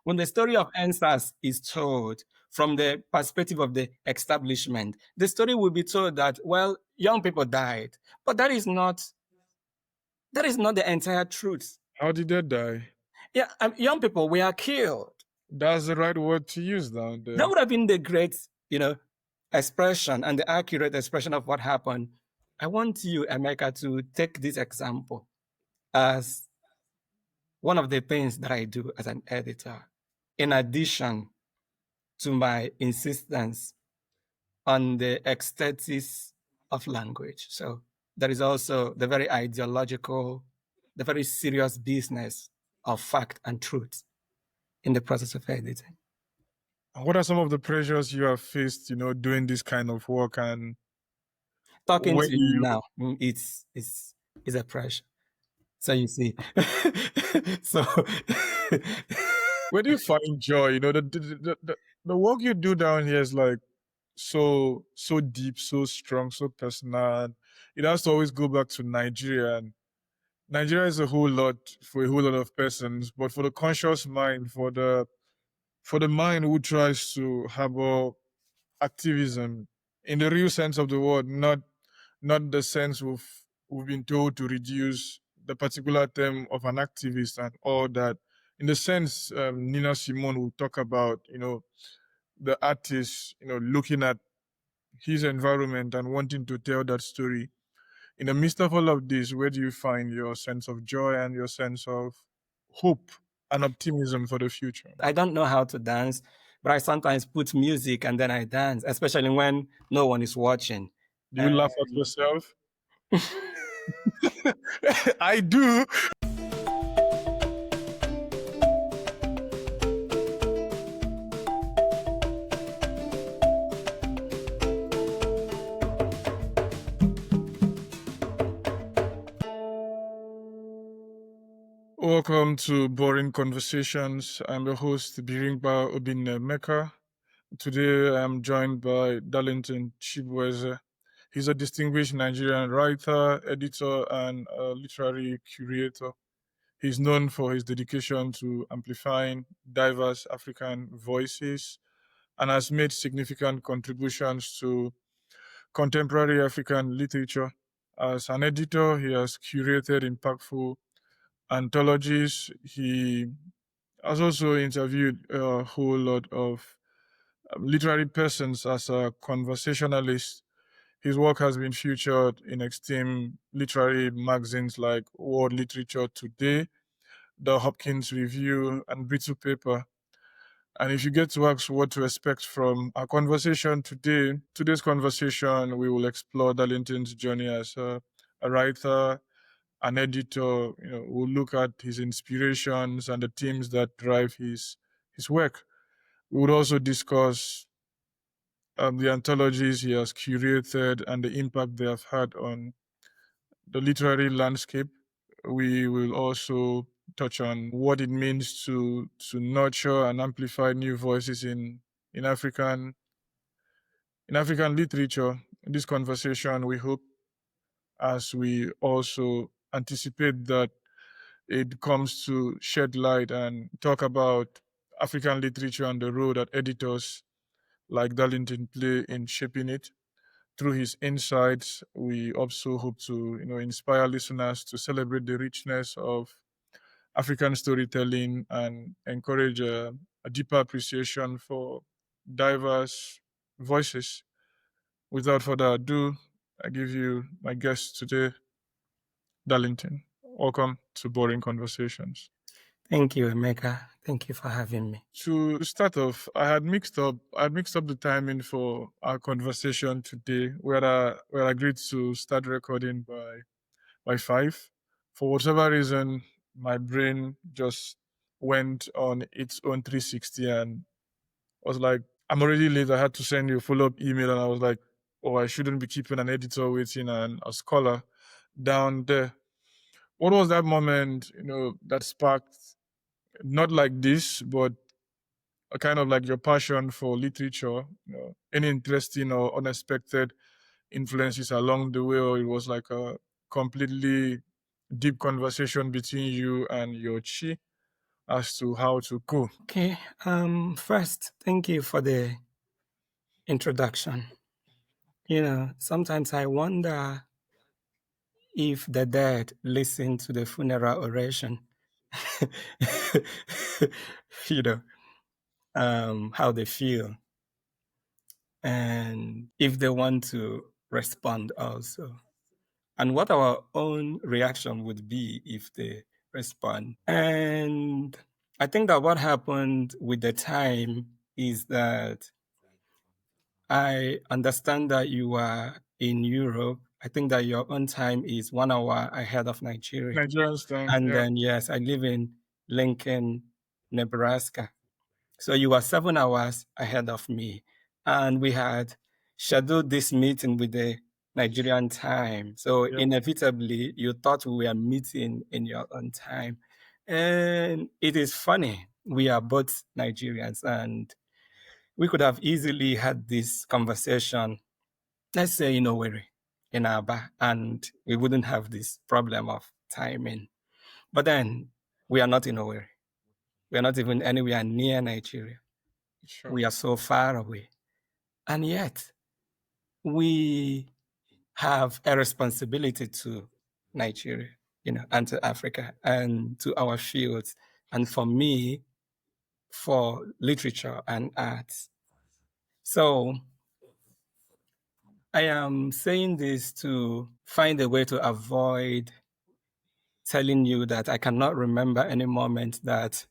when the story of EndSARS is told from the perspective of the establishment, the story will be told that, well, young people died, but that is not the entire truth. How did they die? Yeah, young people were killed. That's the right word to use down there. That would have been the great, expression and the accurate expression of what happened. I want you, Emeka, to take this example as one of the things that I do as an editor, in addition to my insistence on the aesthetics of language. So there is also the very ideological, the very serious business of fact and truth in the process of editing. What are some of the pressures you have faced, doing this kind of work? And Talking to you now, it's a pressure. So you see, so where do you find joy? The work you do down here is like so deep, so strong, so personal. It has to always go back to Nigeria. And Nigeria is a whole lot for a whole lot of persons, but for the conscious mind, for the mind who tries to harbor activism in the real sense of the word, not the sense we've been told to reduce the particular term of an activist and all that. In the sense Nina Simone will talk about, the artist, looking at his environment and wanting to tell that story. In the midst of all of this, where do you find your sense of joy and your sense of hope and optimism for the future? I don't know how to dance, but I sometimes put music and then I dance, especially when no one is watching. Do you laugh at yourself? I do. Welcome to Boring Conversations. I'm your host, Biringkpa Mecca. Today I'm joined by Darlington Chibueze. He's a distinguished Nigerian writer, editor, and literary curator. He's known for his dedication to amplifying diverse African voices and has made significant contributions to contemporary African literature. As an editor, he has curated impactful anthologies. He has also interviewed a whole lot of literary persons as a conversationalist. His work has been featured in esteemed literary magazines like World Literature Today, The Hopkins Review, and Brittle Paper. And if you get to ask what to expect from our conversation today, today's conversation, we will explore Darlington's journey as a writer, an editor. We'll look at his inspirations and the themes that drive his work. We would also discuss the anthologies he has curated and the impact they have had on the literary landscape. We will also touch on what it means to nurture and amplify new voices in African literature. In this conversation, we hope, as we also anticipate that it comes to shed light and talk about African literature and the role that editors like Darlington play in shaping it. Through his insights, we also hope to inspire listeners to celebrate the richness of African storytelling and encourage a deeper appreciation for diverse voices. Without further ado, I give you my guest today, Darlington. Welcome to Boring Conversations. Thank you, Emeka. Thank you for having me. To start off, I had mixed up the timing for our conversation today. We had agreed to start recording by 5. For whatever reason, my brain just went on its own 360 and was like, I'm already late. I had to send you a follow-up email, and I was like, oh, I shouldn't be keeping an editor waiting and a scholar down there. What was that moment, that sparked, not like this, but a kind of like your passion for literature, any interesting or unexpected influences along the way, or it was like a completely deep conversation between you and your chi? as to how to go. Okay. First, thank you for the introduction. Sometimes I wonder if the dead listen to the funeral oration. you know, how they feel, and if they want to respond also, and what our own reaction would be if they respond. And I think that what happened with the time is that I understand that you are in Europe. I think that your own time is 1 hour ahead of Nigeria. Nigerian's time, And yeah. then, yes, I live in Lincoln, Nebraska. So you are 7 hours ahead of me. And we had scheduled this meeting with the Nigerian time. So Yeah. inevitably, you thought we were meeting in your own time. And it is funny. We are both Nigerians, and we could have easily had this conversation, let's say in Owerri, in Aba, and we wouldn't have this problem of timing. But then we are not in Owerri. We are not even anywhere near Nigeria. Sure. We are so far away. And yet we have a responsibility to Nigeria, and to Africa and to our fields. And for me, for literature and arts. So I am saying this to find a way to avoid telling you that I cannot remember any moment that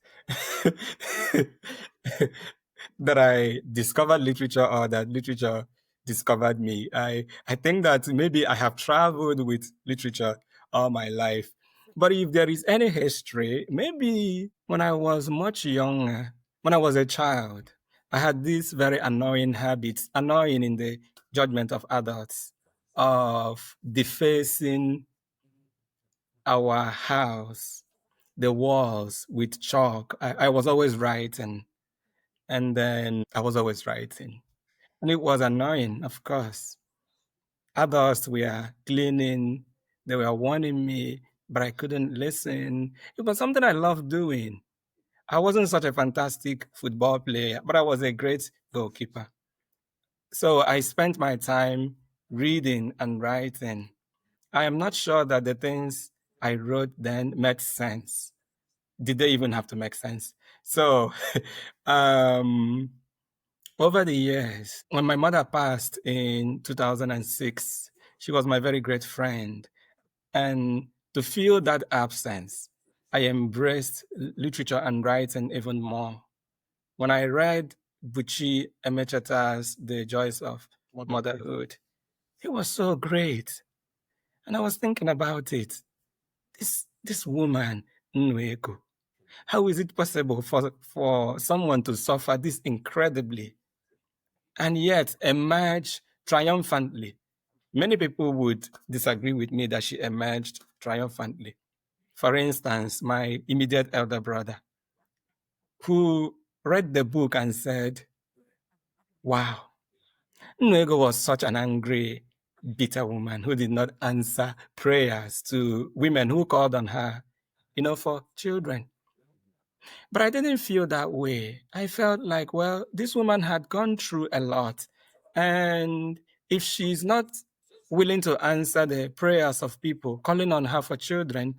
that I discovered literature or that literature discovered me. I think that maybe I have traveled with literature all my life. But if there is any history, maybe when I was much younger, when I was a child, I had this very annoying habit, annoying in the judgment of adults, of defacing our house, the walls with chalk. I was always writing, and then I was always writing. And it was annoying, of course. Others were cleaning, they were warning me, but I couldn't listen. It was something I loved doing. I wasn't such a fantastic football player, but I was a great goalkeeper. So I spent my time reading and writing. I am not sure that the things I wrote then made sense. Did they even have to make sense? So, over the years, when my mother passed in 2006, she was my very great friend. And to feel that absence, I embraced literature and writing even more. When I read Buchi Emecheta's The Joys of Motherhood, it was so great. And I was thinking about it. This woman, Nweko, how is it possible for someone to suffer this incredibly and yet emerge triumphantly? Many people would disagree with me that she emerged triumphantly. For instance, my immediate elder brother, who read the book and said, wow, Nwego was such an angry, bitter woman who did not answer prayers to women who called on her, for children. But I didn't feel that way. I felt like, well, this woman had gone through a lot. And if she's not willing to answer the prayers of people calling on her for children,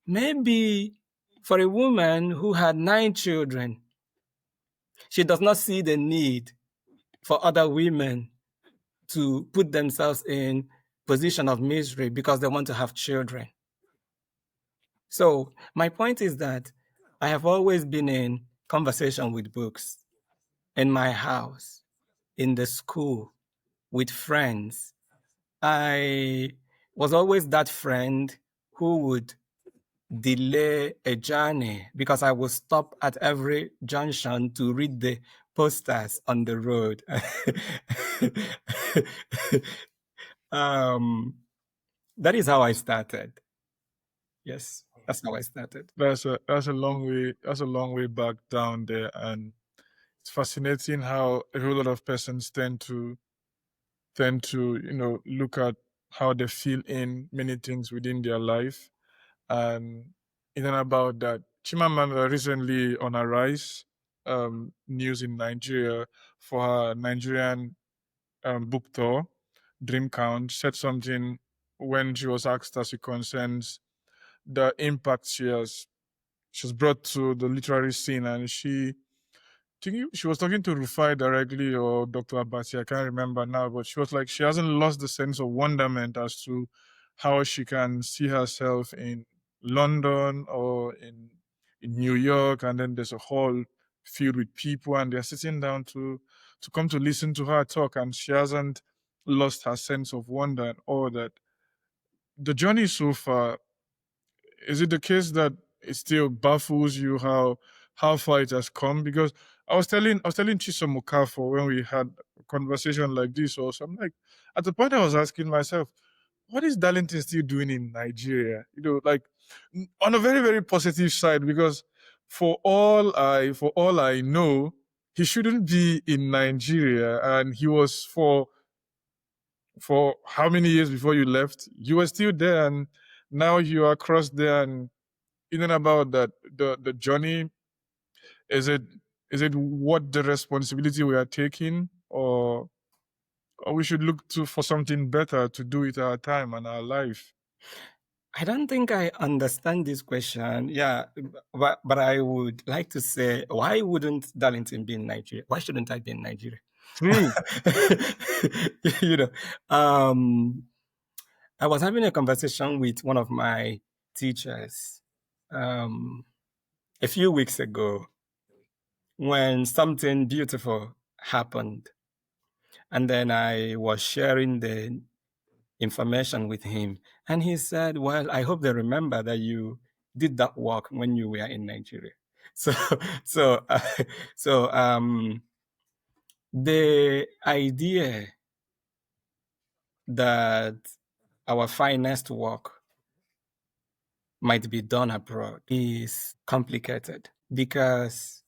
maybe for a woman who had 9 children, she does not see the need for other women to put themselves in position of misery because they want to have children. So my point is that I have always been in conversation with books in my house, in the school, with friends. I was always that friend who would delay a journey because I would stop at every junction to read the posters on the road. That is how I started. Yes, that's how I started. That's a long way back down there, and it's fascinating how a whole lot of persons tend to look at how they feel in many things within their life, and it's not about that Chimamanda recently on a rise news in Nigeria for her Nigerian book tour, Dream Count, said something when she was asked as it concerns the impact she's brought to the literary scene, and she was talking to Rufai directly or Dr. Abati, I can't remember now, but she was like she hasn't lost the sense of wonderment as to how she can see herself in London or in New York, and then there's a hall filled with people and they're sitting down to come to listen to her talk, and she hasn't lost her sense of wonder and all that. The journey so far, is it the case that it still baffles you how far it has come? Because I was telling Chisom Okafor when we had a conversation like this also, I'm like, at the point I was asking myself, what is Darlington still doing in Nigeria? Like on a very, very positive side, because for all I know, he shouldn't be in Nigeria, and he was for how many years before you left? You were still there, and now you are across there, and in and about that the journey, is it what the responsibility we are taking, or we should look to for something better to do with our time and our life? I don't think I understand this question. Yeah, but I would like to say, why wouldn't Darlington be in Nigeria? Why shouldn't I be in Nigeria? True. you know, um, I was having a conversation with one of my teachers a few weeks ago when something beautiful happened. And then I was sharing the information with him. And he said, well, I hope they remember that you did that work when you were in Nigeria. So, so, uh, so the idea that our finest work might be done abroad is complicated because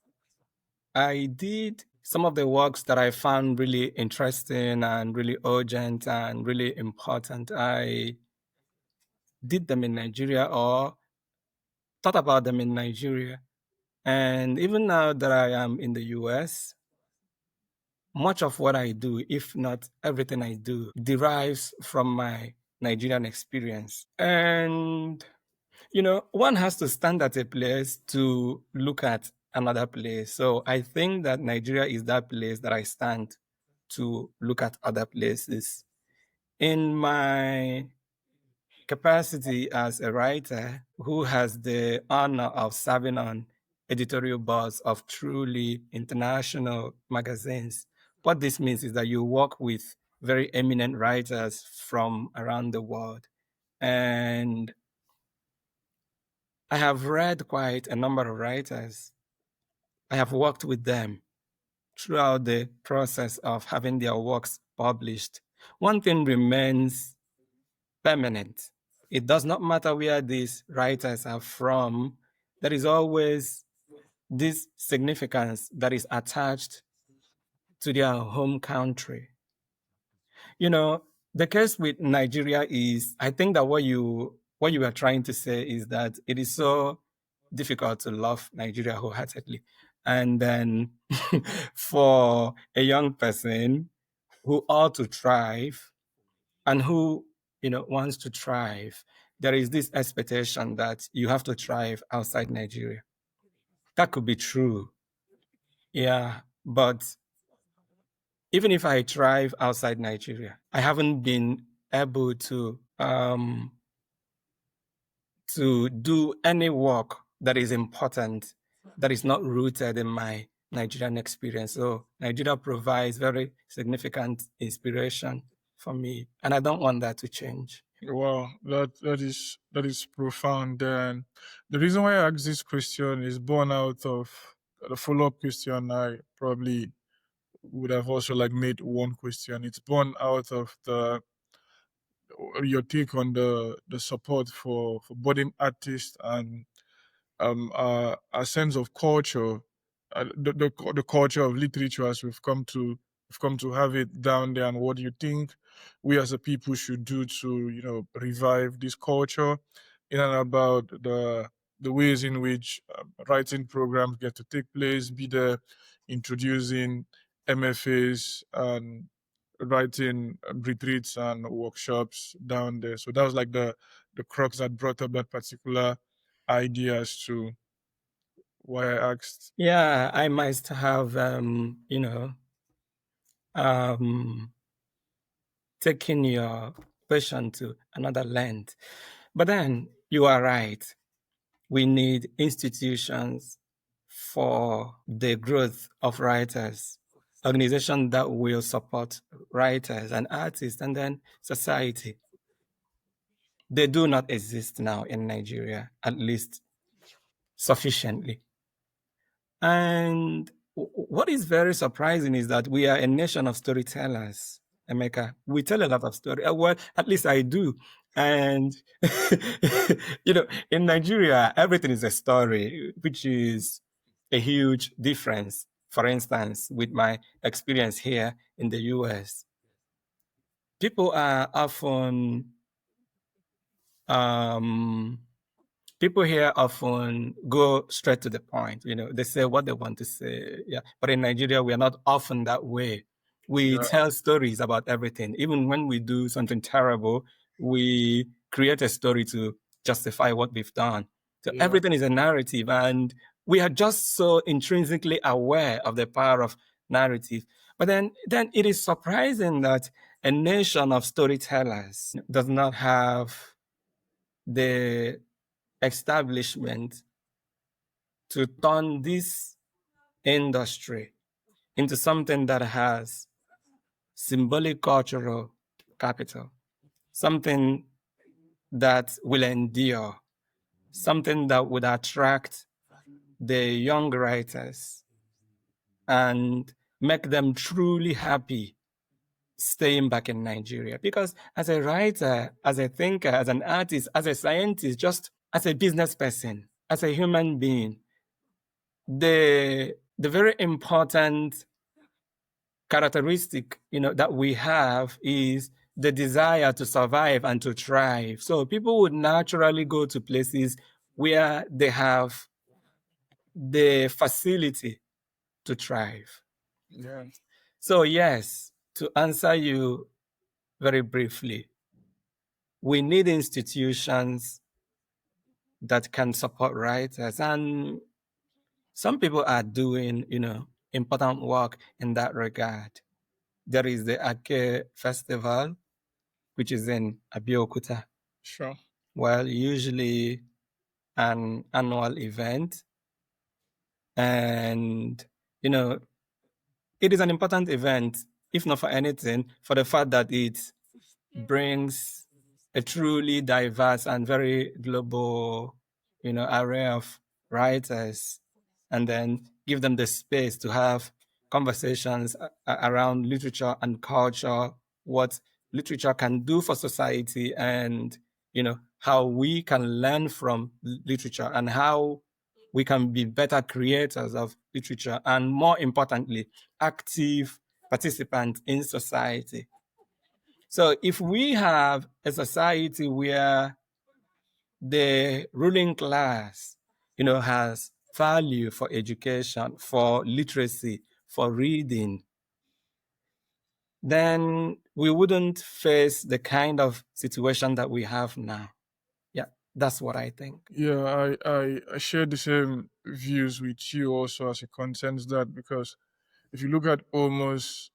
I did some of the works that I found really interesting and really urgent and really important. I did them in Nigeria or thought about them in Nigeria. And even now that I am in the US, much of what I do, if not everything I do, derives from my Nigerian experience. And, one has to stand at a place to look at another place. So I think that Nigeria is that place that I stand to look at other places. In my capacity as a writer who has the honor of serving on editorial boards of truly international magazines, what this means is that you work with very eminent writers from around the world. And I have read quite a number of writers. I have worked with them throughout the process of having their works published. One thing remains permanent. It does not matter where these writers are from, there is always this significance that is attached to their home country. The case with Nigeria is, I think that what you are trying to say is that it is so difficult to love Nigeria wholeheartedly. And then for a young person who ought to thrive and who wants to thrive, there is this expectation that you have to thrive outside Nigeria. That could be true, yeah, but even if I thrive outside Nigeria, I haven't been able to do any work that is important that is not rooted in my Nigerian experience. So Nigeria provides very significant inspiration for me, and I don't want that to change. Wow, that is profound. And the reason why I ask this question is born out of the follow-up question I probably would have also like made one question. It's born out of your take on the support for budding artists and a sense of culture, the culture of literature as we've come to have it down there, and what do you think we as a people should do to revive this culture in and about the ways in which writing programs get to take place, be there introducing MFAs and writing retreats and workshops down there. So that was like the crux that brought up that particular idea as to why I asked. Yeah, I must have, taken your question to another length. But then you are right. We need institutions for the growth of writers, organizations that will support writers and artists, and then society. They do not exist now in Nigeria, at least sufficiently. And what is very surprising is that we are a nation of storytellers, Emeka. We tell a lot of stories. Well, at least I do. And, in Nigeria, everything is a story, which is a huge difference. For instance, with my experience here in the US, people are often people here often go straight to the point. They say what they want to say. Yeah. But in Nigeria, we are not often that way. We tell stories about everything. Even when we do something terrible, we create a story to justify what we've done. So everything is a narrative. And we are just so intrinsically aware of the power of narrative. But then it is surprising that a nation of storytellers does not have the establishment to turn this industry into something that has symbolic cultural capital, something that will endure, something that would attract the young writers and make them truly happy staying back in Nigeria. Because as a writer, as a thinker, as an artist, as a scientist, just as a business person, as a human being, the very important characteristic that we have is the desire to survive and to thrive. So people would naturally go to places where they have the facility to thrive. Yeah. So yes, to answer you very briefly, we need institutions that can support writers, and some people are doing important work in that regard. There is the Ake Festival, which is in Abeokuta. Sure. Well, usually an annual event. And, it is an important event, if not for anything, for the fact that it brings a truly diverse and very global, array of writers, and then give them the space to have conversations around literature and culture, what literature can do for society, and how we can learn from literature and how we can be better creators of literature, and more importantly, active participants in society. So if we have a society where the ruling class, has value for education, for literacy, for reading, then we wouldn't face the kind of situation that we have now. Yeah, that's what I think. Yeah, I share the same views with you also as a contents that, because if you look at almost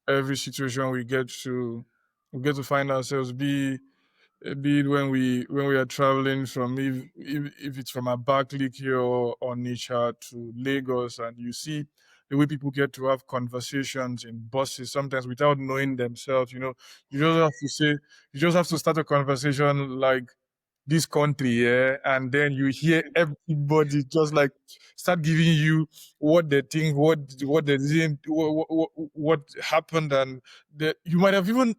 every situation we get to find ourselves, be it when we are traveling from, if it's from Abakaliki here or Onitsha to Lagos, and you see the way people get to have conversations in buses sometimes without knowing themselves. You just have to start a conversation like this country, yeah, and then you hear everybody just like start giving you what they think, what they didn't, what happened, and you might have even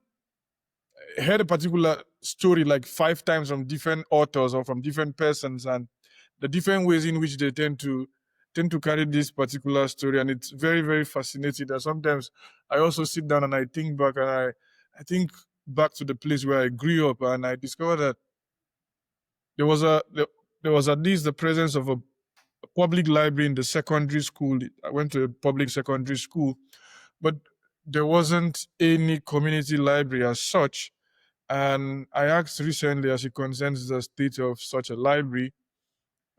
heard a particular story like 5 times from different authors or from different persons, and the different ways in which they tend to carry this particular story, and it's very, very fascinating. That sometimes I also sit down and I think back, and I think back to the place where I grew up, and I discovered that there was there was at least the presence of a public library in the secondary school. I went to a public secondary school, but there wasn't any community library as such. And I asked recently, as it concerns the state of such a library.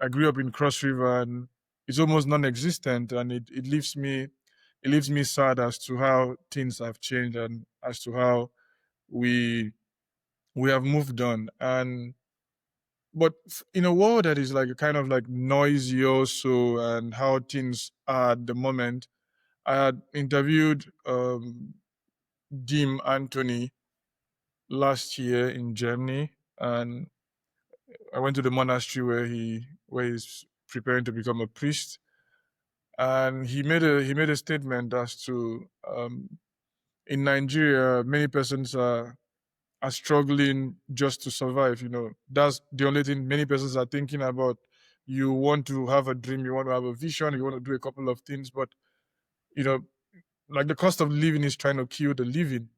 I grew up in Cross River, and it's almost non-existent, and it leaves me sad as to how things have changed and as to how we we have moved on. And but in a world that is like a kind of like noisy also, and how things are at the moment, I had interviewed Dim Anthony last year in Germany, and I went to the monastery where he's preparing to become a priest, and he made a statement as to in Nigeria many persons are struggling just to survive. You know, that's the only thing many persons are thinking about. You want to have a dream, you want to have a vision, you want to do a couple of things, but you know, like the cost of living is trying to kill the living.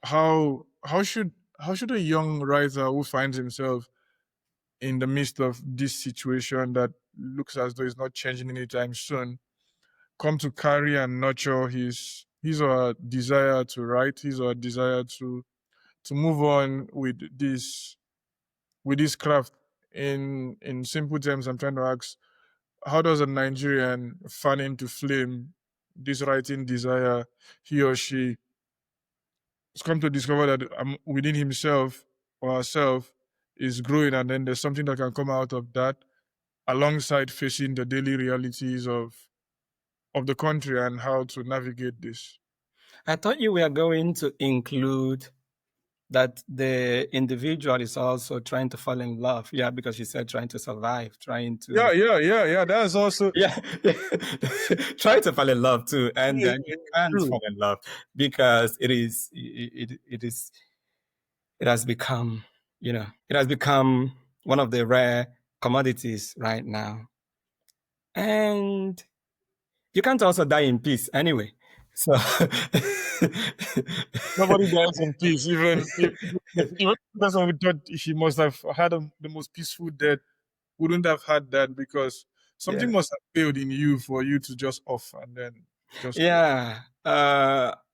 How should a young writer who finds himself in the midst of this situation that looks as though it's not changing anytime soon come to carry and nurture his or her desire to write, his or her desire to move on with this craft? In simple terms, I'm trying to ask, how does a Nigerian fan into flame this writing desire he or she has come to discover that within himself or herself is growing, and then there's something that can come out of that alongside facing the daily realities of the country and how to navigate this? I thought you were going to include that the individual is also trying to fall in love. Yeah, because you said trying to survive, trying to Yeah. That's also yeah, trying to fall in love too, and then you can't true. fall in love because it has become, it has become one of the rare commodities right now, and you can't also die in peace anyway. So Nobody dies in peace. Even the person we thought she must have had the most peaceful death wouldn't have had that, because yeah, something must have failed in you for you to just off and then just go. yeah.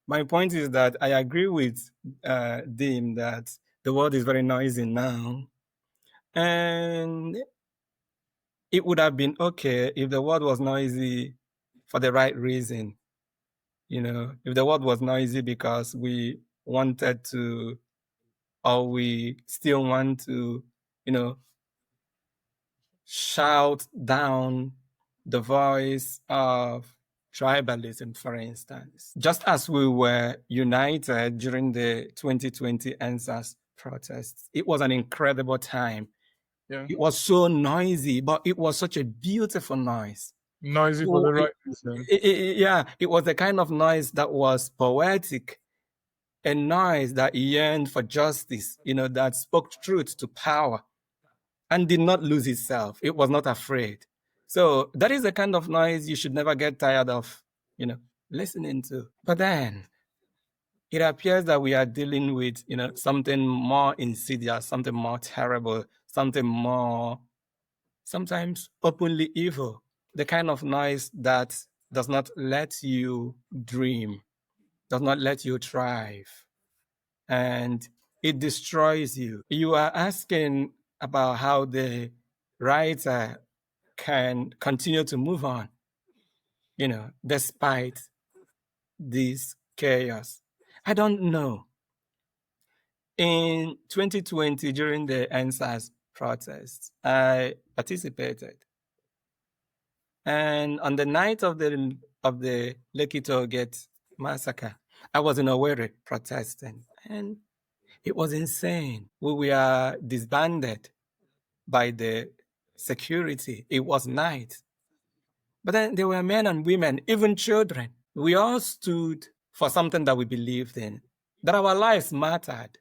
My point is that I agree with Dean that the world is very noisy now, and it would have been okay if the world was noisy for the right reason. If the world was noisy because we wanted to, or we still want to, shout down the voice of tribalism, for instance. Just as we were united during the 2020 EndSARS protests, it was an incredible time. Yeah. It was so noisy, but it was such a beautiful noise. Noisy for the right reason. Yeah, it was the kind of noise that was poetic, a noise that yearned for justice, that spoke truth to power and did not lose itself. It was not afraid. So that is the kind of noise you should never get tired of, listening to. But then it appears that we are dealing with, something more insidious, something more terrible, something more sometimes openly evil. The kind of noise that does not let you dream, does not let you thrive, and it destroys you. You are asking about how the writer can continue to move on, despite this chaos. I don't know. In 2020, during the EndSARS protests, I participated. And on the night of the Lekki Tollgate massacre, I was in Owerri protesting, and it was insane. We were disbanded by the security. It was night. But then there were men and women, even children. We all stood for something that we believed in, that our lives mattered,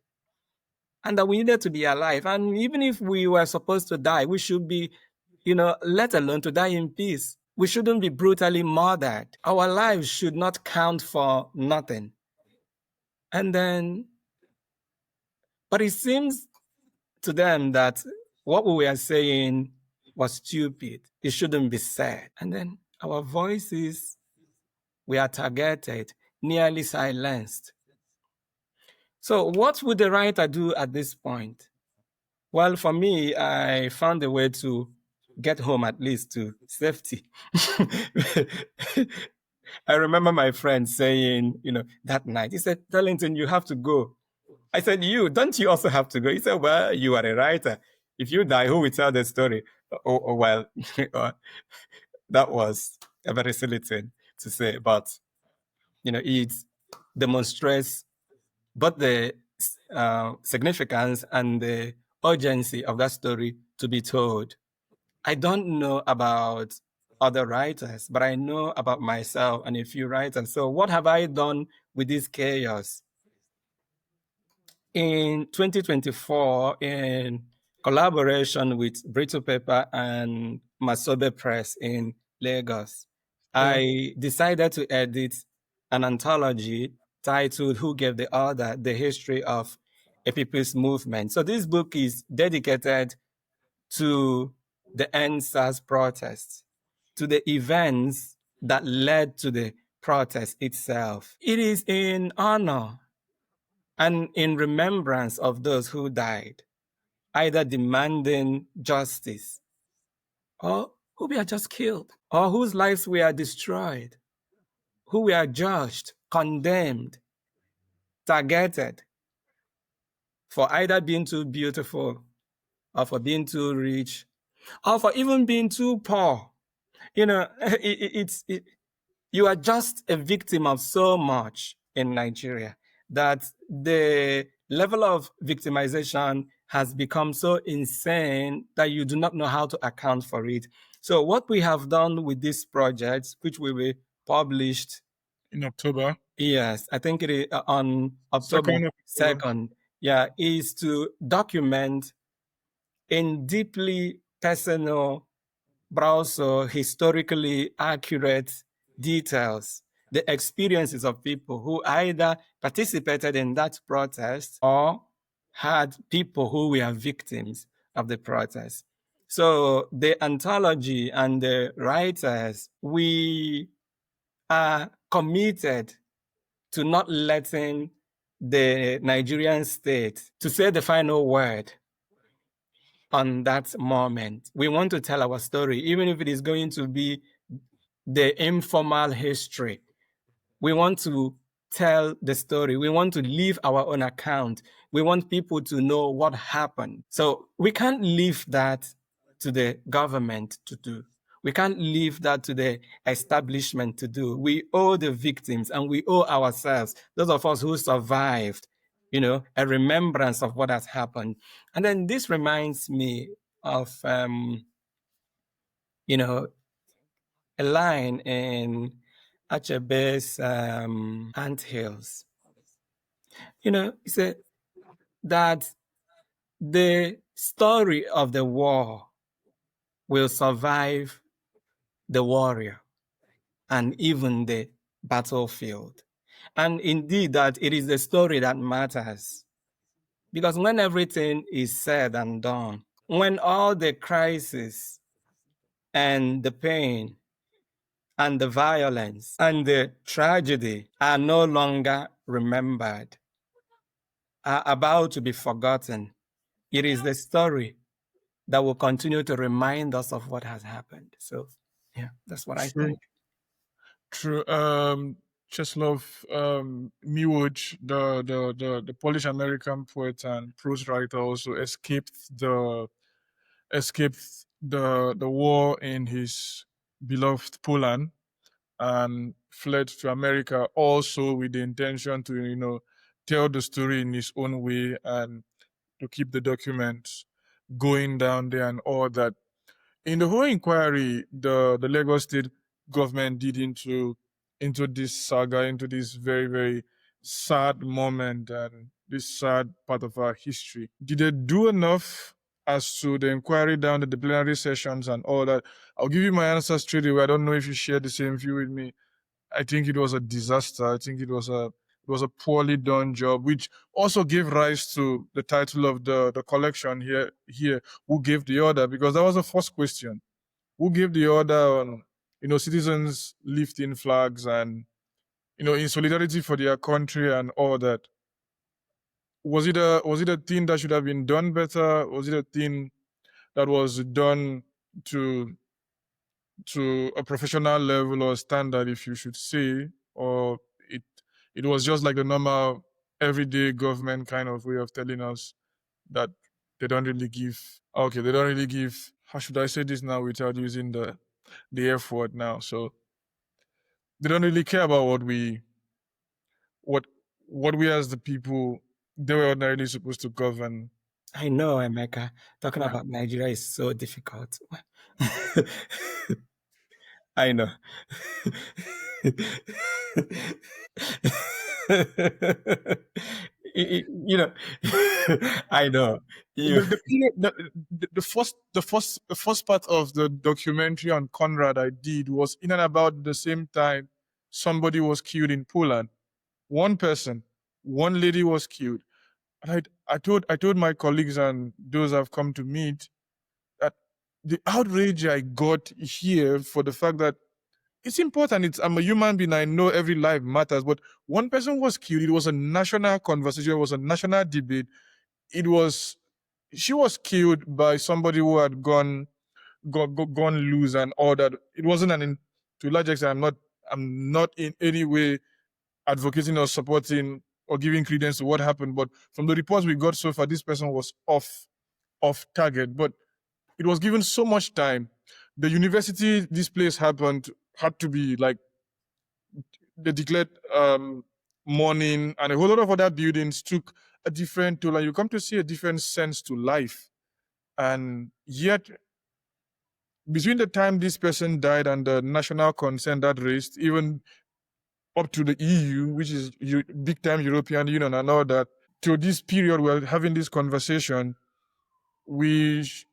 and that we needed to be alive. And even if we were supposed to die, we should be, let alone to die in peace. We shouldn't be brutally murdered. Our lives should not count for nothing. And then, but it seems to them that what we were saying was stupid. It shouldn't be said. And then our voices were targeted, nearly silenced. So what would the writer do at this point? Well, for me, I found a way to get home at least to safety. I remember my friend saying, that night, he said, Darlington, you have to go. I said, don't you also have to go? He said, well, you are a writer. If you die, who will tell the story? Well, that was a very silly thing to say, but, it demonstrates both the significance and the urgency of that story to be told. I don't know about other writers, but I know about myself and a few writers. So what have I done with this chaos? In 2024, in collaboration with Brito Paper and Masobe Press in Lagos, I decided to edit an anthology titled Who Gave the Order? The History of a People's Movement. So this book is dedicated to the EndSARS protests, to the events that led to the protest itself. It is in honor and in remembrance of those who died, either demanding justice or who were just killed, or whose lives were destroyed, who were judged, condemned, targeted for either being too beautiful or for being too rich or for even being too poor. You are just a victim of so much in Nigeria that the level of victimization has become so insane that you do not know how to account for it. So what we have done with this project, which will be published in October. Yes, I think it is on October 2nd. Yeah, is to document in deeply personal, but also historically accurate details the experiences of people who either participated in that protest or had people who were victims of the protest. So the anthology and the writers, we are committed to not letting the Nigerian state to say the final word on that moment. We want to tell our story, even if it is going to be the informal history. We want to tell the story. We want to leave our own account. We want people to know what happened. So we can't leave that to the government to do. We can't leave that to the establishment to do. We owe the victims and we owe ourselves, those of us who survived, a remembrance of what has happened. And then this reminds me of, a line in Achebe's Ant Hills. He said that the story of the war will survive the warrior and even the battlefield. And indeed that it is the story that matters. Because when everything is said and done, when all the crisis and the pain and the violence and the tragedy are no longer remembered, are about to be forgotten, it is the story that will continue to remind us of what has happened. So, yeah, that's what I think. True. Czeslaw Miłosz, the Polish American poet and prose writer, also escaped the war in his beloved Poland and fled to America, also with the intention to tell the story in his own way and to keep the documents going down there and all that. In the whole inquiry, the Lagos State government did into this saga, into this very, very sad moment and this sad part of our history. Did they do enough as to the inquiry down to the plenary sessions and all that? I'll give you my answer straight away. I don't know if you share the same view with me. I think it was a disaster. I think it was a was a poorly done job, which also gave rise to the title of the collection here. Who gave the order? Because that was the first question. Who gave the order on, citizens lifting flags and, in solidarity for their country and all that? Was it a thing that should have been done better? Was it a thing that was done to a professional level or standard, if you should say, or it it was just like the normal everyday government kind of way of telling us that they don't really give. Okay, they don't really give. How should I say this now without using the F word now? So they don't really care about what what we as the people they were ordinarily supposed to govern. I know, Emeka. Talking about Nigeria is so difficult. I know. You know, I know. The first part of the documentary on Conrad I did was in and about the same time somebody was killed in Poland. One person, one lady was killed. And I told my colleagues and those I've come to meet that the outrage I got here for the fact that it's important. I'm a human being. I know every life matters. But one person was killed. It was a national conversation. It was a national debate. She was killed by somebody who had gone loose and all that. It wasn't to a large extent. I'm not in any way advocating or supporting or giving credence to what happened. But from the reports we got so far, this person was off target. But it was given so much time. The university this place happened had to be like they declared mourning, and a whole lot of other buildings took a different toll, and you come to see a different sense to life. And yet, between the time this person died and the national concern that raised, even up to the EU, which is big time European Union and all that, to this period we're having this conversation, we've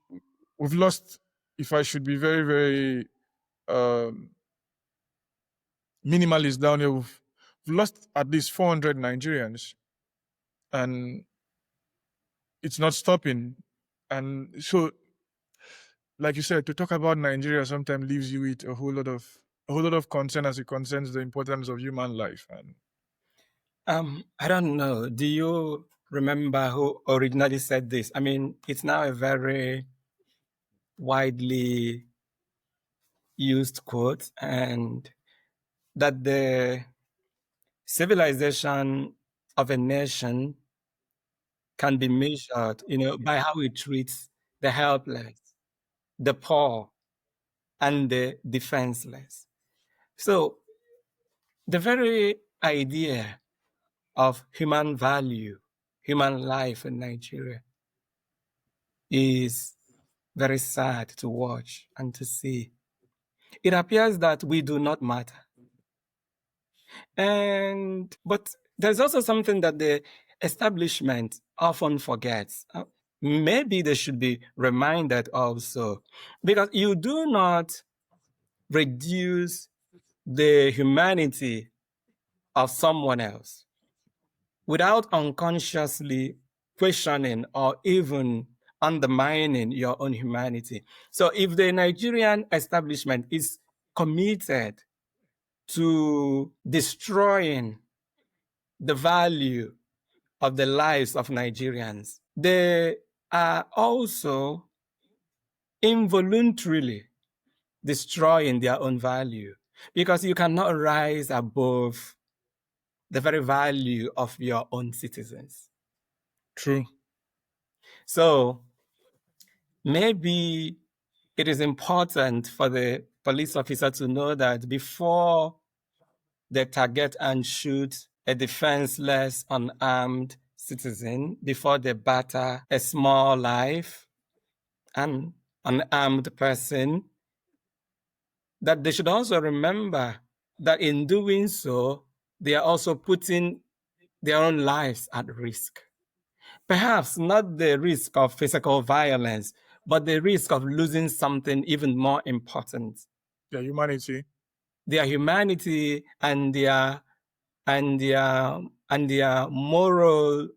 lost, if I should be very, very minimalist down here, we've lost at least 400 Nigerians, and it's not stopping. And so, like you said, to talk about Nigeria sometimes leaves you with a whole lot of concern as it concerns the importance of human life. And I don't know. Do you remember who originally said this? I mean, it's now a very widely used quote, and that the civilization of a nation can be measured, by how it treats the helpless, the poor, and the defenseless. So the very idea of human value, human life in Nigeria is very sad to watch and to see. It appears that we do not matter. But there's also something that the establishment often forgets. Maybe they should be reminded also, because you do not reduce the humanity of someone else without unconsciously questioning or even undermining your own humanity. So if the Nigerian establishment is committed to destroying the value of the lives of Nigerians, they are also involuntarily destroying their own value, because you cannot rise above the very value of your own citizens. True. So maybe it is important for the police officer to know that before they target and shoot a defenseless, unarmed citizen, before they batter a small life, an unarmed person, that they should also remember that in doing so, they are also putting their own lives at risk. Perhaps not the risk of physical violence, but the risk of losing something even more important. Their humanity. Their humanity and their and their moral,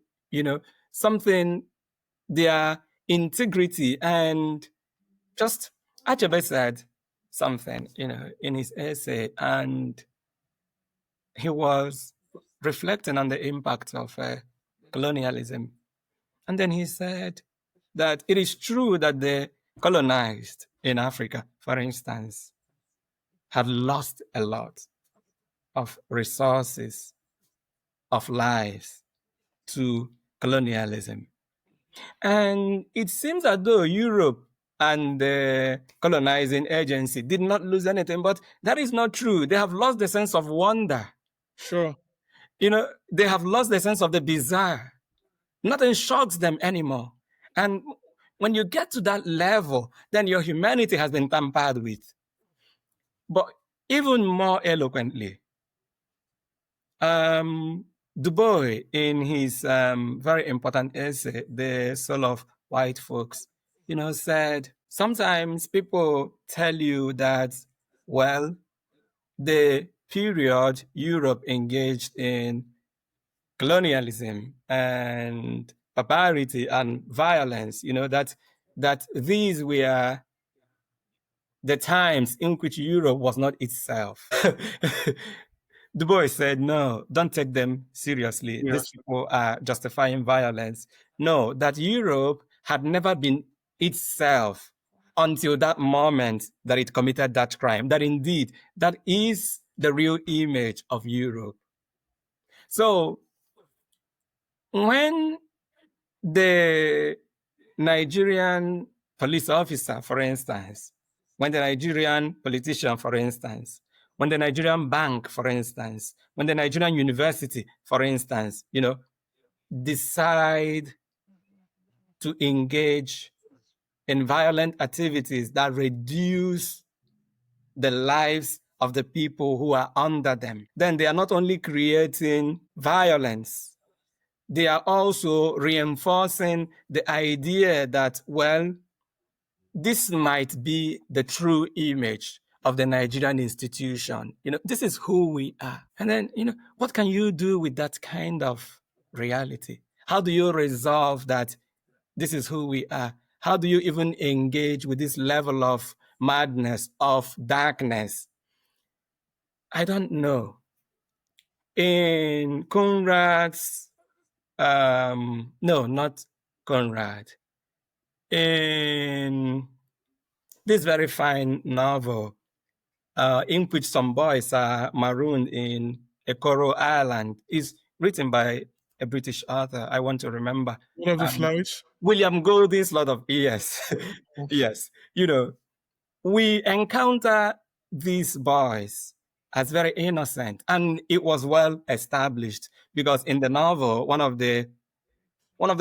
something, their integrity. And just Achebe said something, in his essay, and he was reflecting on the impact of colonialism. And then he said that it is true that the colonized in Africa, for instance, have lost a lot of resources, of lives to colonialism. And it seems as though Europe and the colonizing agency did not lose anything, but that is not true. They have lost the sense of wonder. Sure. They have lost the sense of the bizarre. Nothing shocks them anymore. And when you get to that level, then your humanity has been tampered with. But even more eloquently, Du Bois, in his very important essay, The Soul of White Folks, said, sometimes people tell you that, well, the period Europe engaged in colonialism and barbarity and violence, that these were the times in which Europe was not itself. Du Bois said, no, don't take them seriously. Yes. These people are justifying violence. No, that Europe had never been itself until that moment that it committed that crime. That indeed, that is the real image of Europe. So when the Nigerian police officer, for instance, when the Nigerian politician, for instance, when the Nigerian bank, for instance, when the Nigerian university, for instance, decide to engage in violent activities that reduce the lives of the people who are under them, then they are not only creating violence, they are also reinforcing the idea that, well, this might be the true image of the Nigerian institution. This is who we are. And then, what can you do with that kind of reality? How do you resolve that this is who we are? How do you even engage with this level of madness, of darkness? I don't know. In Conrad's, no, not Conrad. In this very fine novel, in which some boys are marooned in a coral island, is written by a British author. I want to remember. One of the flights. William Golding's Lord of Yes. Yes. We encounter these boys as very innocent, and it was well established because in the novel, one of the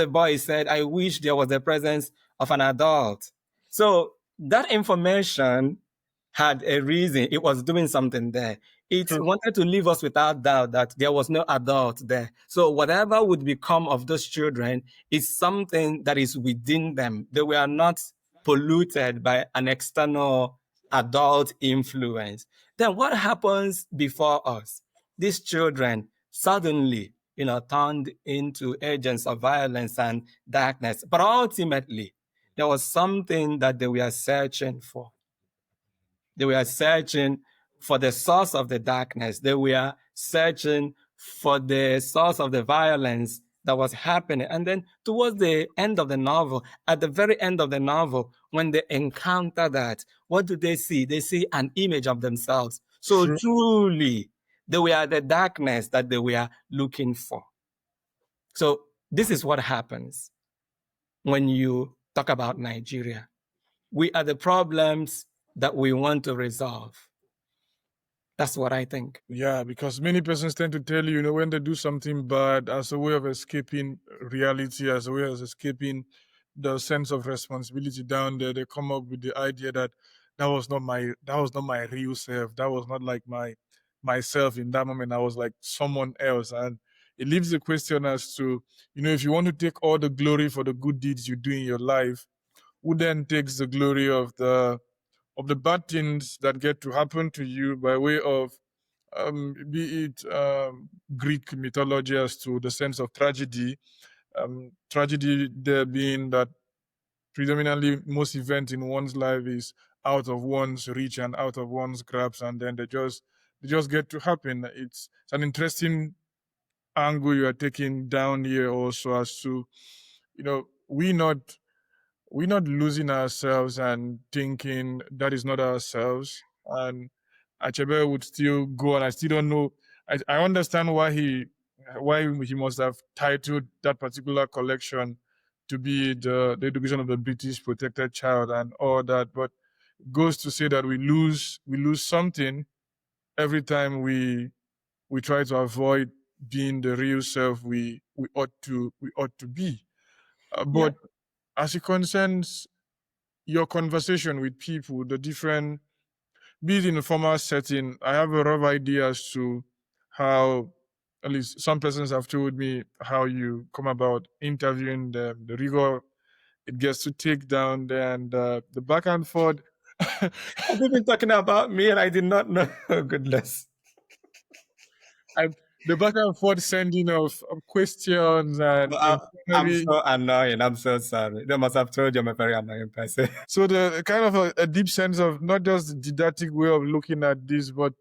boys said, I wish there was the presence of an adult. So that information had a reason. It was doing something there. It wanted to leave us without doubt that there was no adult there. So whatever would become of those children is something that is within them. They were not polluted by an external adult influence. Then what happens before us? These children suddenly, turned into agents of violence and darkness. But ultimately, there was something that they were searching for. They were searching for the source of the darkness. They were searching for the source of the violence that was happening. And then towards the end of the novel, at the very end of the novel, when they encounter that, what do they see? They see an image of themselves. So truly, they were the darkness that they were looking for. So this is what happens when you talk about Nigeria. We are the problems that we want to resolve. That's what I think. Yeah, because many persons tend to tell you, when they do something bad as a way of escaping reality, as a way of escaping the sense of responsibility down there, they come up with the idea that that was not my real self. That was not like myself in that moment. I was like someone else. And it leaves the question as to, if you want to take all the glory for the good deeds you do in your life, who then takes the glory of the bad things that get to happen to you by way of be it Greek mythology as to the sense of tragedy. Tragedy there being that predominantly most event in one's life is out of one's reach and out of one's grasp, and then they just get to happen. It's an interesting angle you are taking down here also as to, we're not losing ourselves and thinking that is not ourselves. And Achebe would still go, and I still don't know. I understand why he must have titled that particular collection to be the education of the British protected child and all that, but goes to say that we lose something every time we try to avoid being the real self we ought to be. Yeah. But as it concerns your conversation with people, the different, be it in a formal setting, I have a rough idea as to how, at least some persons have told me, how you come about interviewing them, the rigor it gets to take down there, and the back and forth. Have you been talking about me and I did not know? Oh, goodness. The back and forth sending of questions and I'm inquiry. so annoying. I'm so sorry. They must have told you I'm a very annoying person. So the kind of a deep sense of not just the didactic way of looking at this, but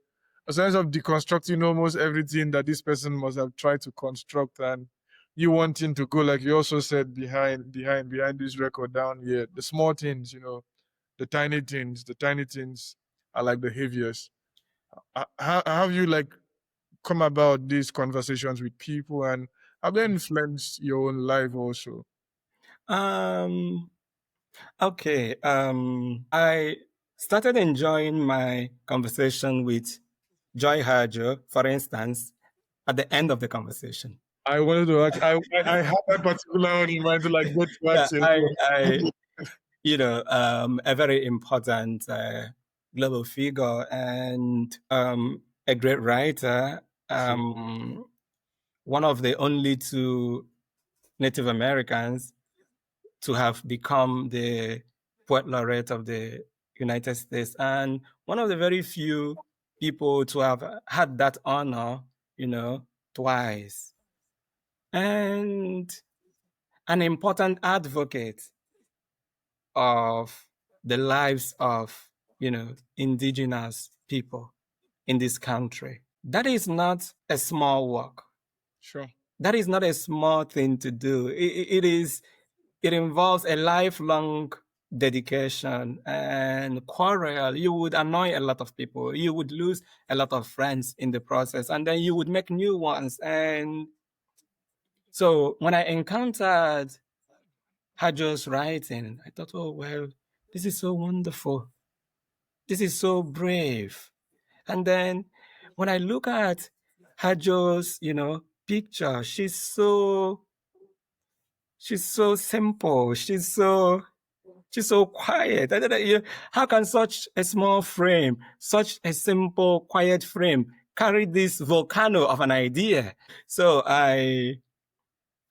a sense of deconstructing almost everything that this person must have tried to construct, and you wanting to go, like you also said, behind this record down here, the small things, the tiny things are like behaviors. How have you like come about these conversations with people, and have they influenced your own life also? Um, okay. I started enjoying my conversation with Joy Harjo, for instance, at the end of the conversation. I wanted to ask. I had that particular one in mind to like go to Yeah, ask you. a very important global figure and a great writer. One of the only two Native Americans to have become the poet laureate of the United States, and one of the very few people to have had that honor, twice, and an important advocate of the lives of, indigenous people in this country. That is not a small work. Sure. That is not a small thing to do. It involves a lifelong dedication and quarrel. You would annoy a lot of people. You would lose a lot of friends in the process, and then you would make new ones. And so when I encountered Hajo's writing, I thought, oh, well, this is so wonderful. This is so brave. And then when I look at Hajo's, picture, she's so simple. She's so quiet. How can such a small frame, such a simple, quiet frame, carry this volcano of an idea? So I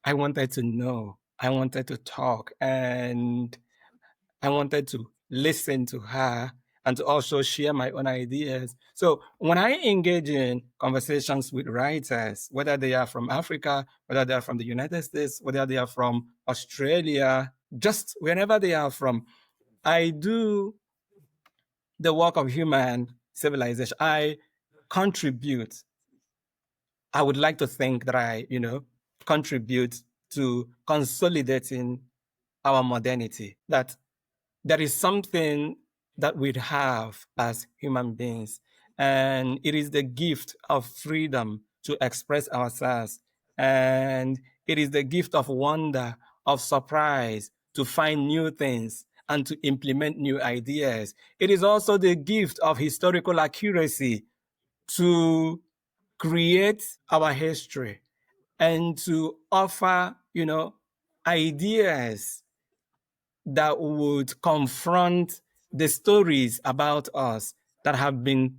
wanted to know. I wanted to talk, and I wanted to listen to her and to also share my own ideas. So when I engage in conversations with writers, whether they are from Africa, whether they are from the United States, whether they are from Australia, just wherever they are from, I do the work of human civilization. I contribute. I would like to think that I, contribute to consolidating our modernity, that there is something that we have as human beings, and it is the gift of freedom to express ourselves, and it is the gift of wonder, of surprise, to find new things and to implement new ideas. It is also the gift of historical accuracy to create our history and to offer, ideas that would confront the stories about us that have been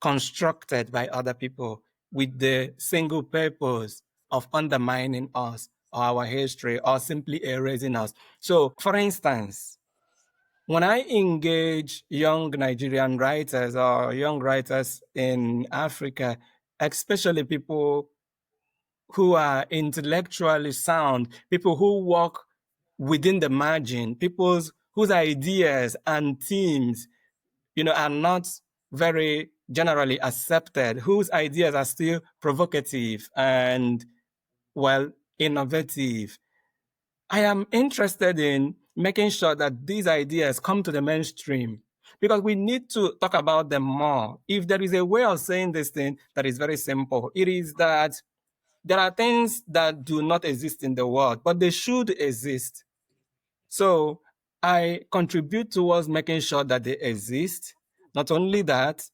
constructed by other people with the single purpose of undermining us or our history or simply erasing us. So, for instance, When I engage young Nigerian writers or young writers in Africa, especially people who are intellectually sound, people who work within the margin, people whose ideas and themes, are not very generally accepted, whose ideas are still provocative and, well, innovative. I am interested in making sure that these ideas come to the mainstream because we need to talk about them more. If there is a way of saying this thing that is very simple, it is that there are things that do not exist in the world, but they should exist. So I contribute towards making sure that they exist. Not only that,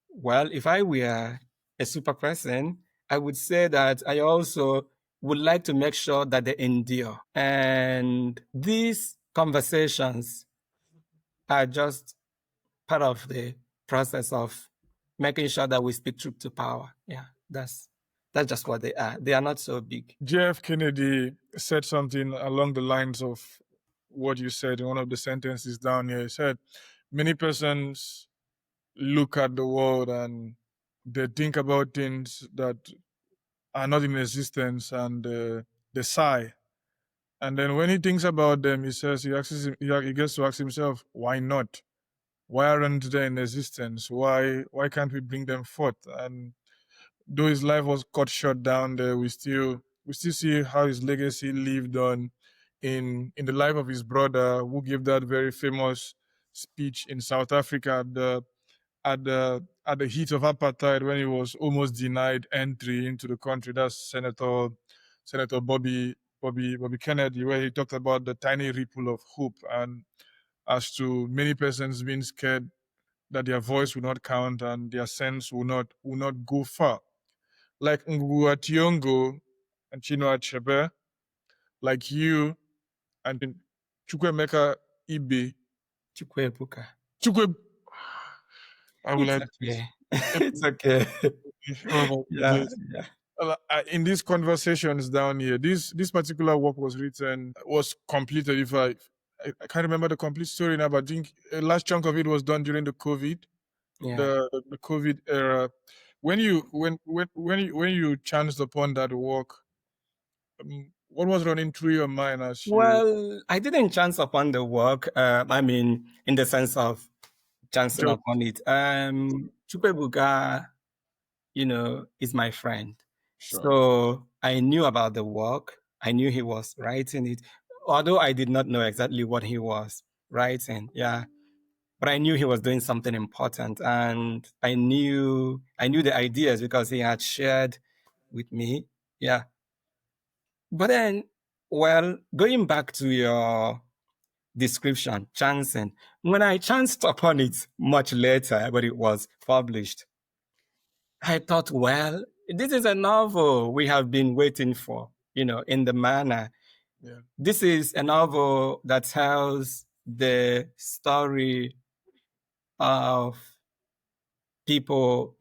well, if I were a super person, I would say that I also would like to make sure that they endure. And these conversations are just part of the process of making sure that we speak truth to power. Yeah, that's just what they are. They are not so big. JF Kennedy said something along the lines of what you said in one of the sentences down here. He said, many persons look at the world and they think about things that are not in existence and they sigh. And then when he thinks about them, he says, he gets to ask himself, why not? Why aren't they in existence? Why can't we bring them forth? And though his life was cut short down there, we still see how his legacy lived on in the life of his brother, who gave that very famous speech in South Africa at the heat of apartheid when he was almost denied entry into the country. That's Senator Bobby Kennedy, where he talked about the tiny ripple of hope, and as to many persons being scared that their voice will not count and their sense will not go far. Like Ngua Tiongo and Chinua Achebe, like you and Chukwemeka Ibe. Chukwuebuka. Chukwe, I will It's like okay. It's okay. Yeah, yeah. in these conversations down here, this particular work was completed. If I can't remember the complete story now, but I think a large chunk of it was done during the COVID, Yeah. the COVID era. When you chanced upon that work, what was running through your mind as you Well, I didn't chance upon the work. I mean, in the sense of chancing just upon it. Chukwuebuka, is my friend. sure? So I knew about the work. I knew he was writing it, although I did not know exactly what he was writing. Yeah. But I knew he was doing something important, and I knew the ideas because he had shared with me. Yeah. But then, well, going back to your description, chancing, when I chanced upon it much later, but it was published, I thought, well, this is a novel we have been waiting for, in the manner. Yeah. This is a novel that tells the story of people,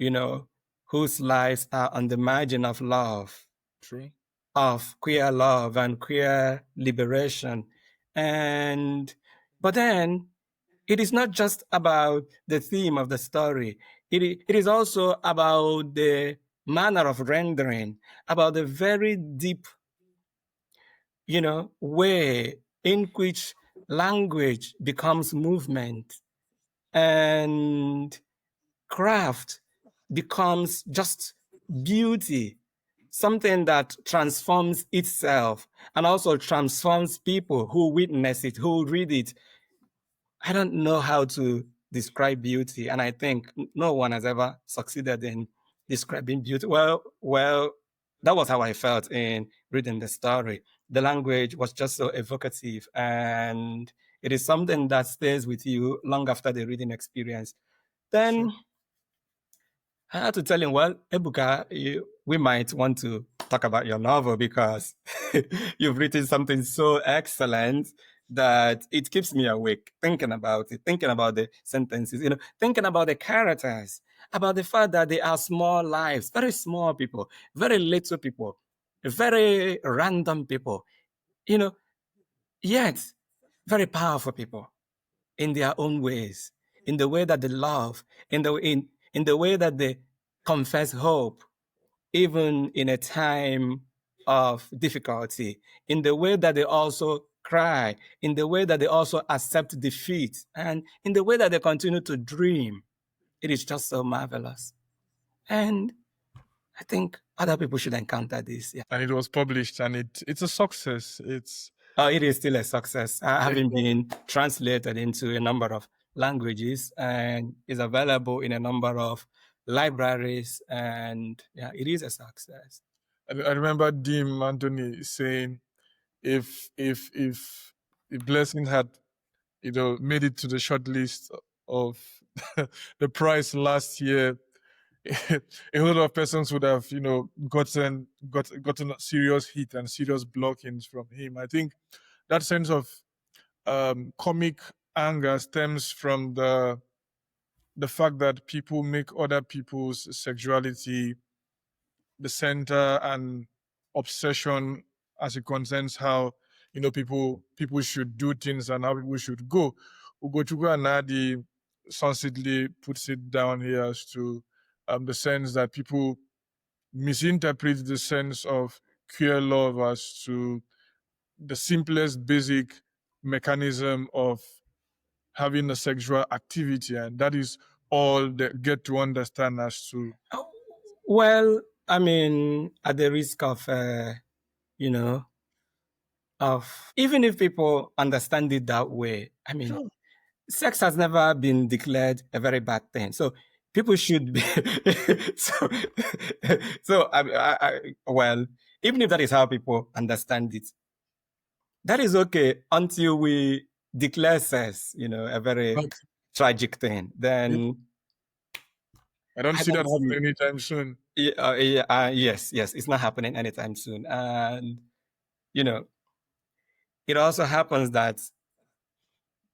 whose lives are on the margin of love, True. of queer love and queer liberation. But then it is not just about the theme of the story. It is also about the manner of rendering, about the very deep, way in which language becomes movement and craft becomes just beauty, something that transforms itself and also transforms people who witness it, who read it. I don't know how to describe beauty, and I think no one has ever succeeded in describing beauty. Well, that was how I felt in reading the story. The language was just so evocative, and it is something that stays with you long after the reading experience. Sure. Then I had to tell him, well, Ebuka, we might want to talk about your novel because you've written something so excellent that it keeps me awake thinking about it, thinking about the sentences, thinking about the characters, about the fact that they are small lives, very small people, very little people, very random people, yet very powerful people. in their own ways, in the way that they love, in the way that they confess hope, even in a time of difficulty, in the way that they also cry, in the way that they also accept defeat, and in the way that they continue to dream. It is just so marvelous. And I think other people should encounter this. Yeah. And it was published, and it's a success. It is still a success, having been translated into a number of languages and is available in a number of libraries. And yeah, it is a success. I remember Dim Anthony saying, if Blessing had made it to the short list of the prize last year, a whole lot of persons would have gotten serious heat and serious blockings from him. I think that sense of comic anger stems from the fact that people make other people's sexuality the center and obsession as it concerns how people should do things and how people should go. Ugochukwu Anadi sensibly puts it down here as to the sense that people misinterpret the sense of queer love as to the simplest basic mechanism of having a sexual activity, and that is all they get to understand as to. Well, I mean, at the risk of, even if people understand it that way, I mean, sure, sex has never been declared a very bad thing. So people should be, well, even if that is how people understand it, that is okay until we declare sex, a very tragic thing. Then I don't see that happening anytime soon. Yes, it's not happening anytime soon. And, it also happens that